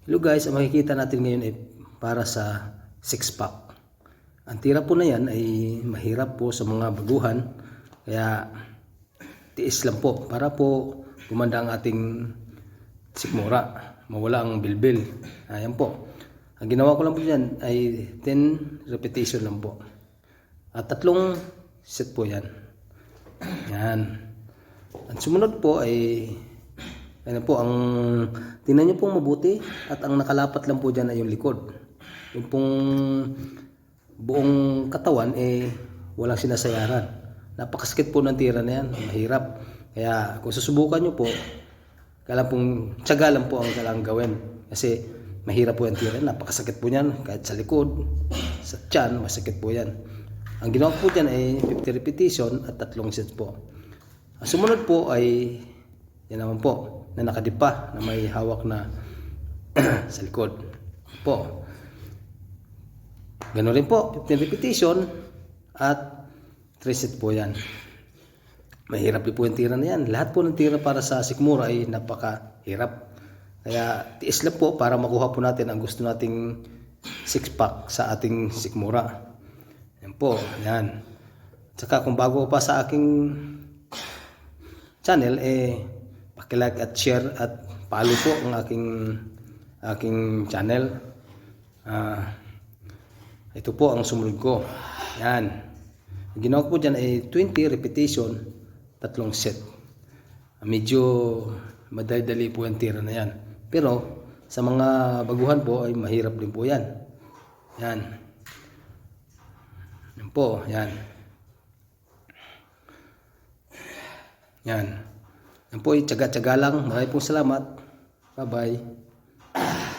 Hello guys, ang makikita natin ngayon ay para sa 6-pack. Ang tira po na yan ay mahirap po sa mga baguhan, kaya tiis lang po para po gumanda ang ating sikmura, mawala ang bilbil. Ayan po. Ang ginawa ko lang po dyan ay 10 repetition lang po. At 3 set po yan. Yan. Ang sumunod po ay ano po, ang tingnan nyo pong mabuti at ang nakalapat lang po dyan ay yung likod. Yung pong buong katawan walang sinasayaran. Napakasakit po ng tira na yan, mahirap. Kaya kung susubukan nyo po, kailangan pong tiyaga lang po ang kailangan gawin. Kasi mahirap po yung tira, napakasakit po yan. Kahit sa likod, sa tiyan, masakit po yan. Ang ginawa po dyan ay 50 repetition at 3 sets po. Ang sumunod po ay yan naman po, na nakadipa, na may hawak na sa likod po. Ganoon rin po, 15 repetition at 3 set po yan. Mahirap din po yung tira na yan. Lahat po ng tira para sa sikmura ay napakahirap. Kaya tiis lang po para makuha po natin ang gusto nating 6-pack sa ating sikmura. Yan po, yan. Saka kung bago pa sa aking channel, paki-like at share at follow po ang aking channel. Ito po ang sumunod ko. Yan. Ang ginawa ko dyan ay 20 repetition, 3 set. Medyo madali-dali po yung tira na yan. Pero sa mga baguhan po ay mahirap din po yan. Yan. Yan po. Yan. Yan. Yan po, tiyaga-tiyaga lang. Maraming pong salamat. Bye-bye.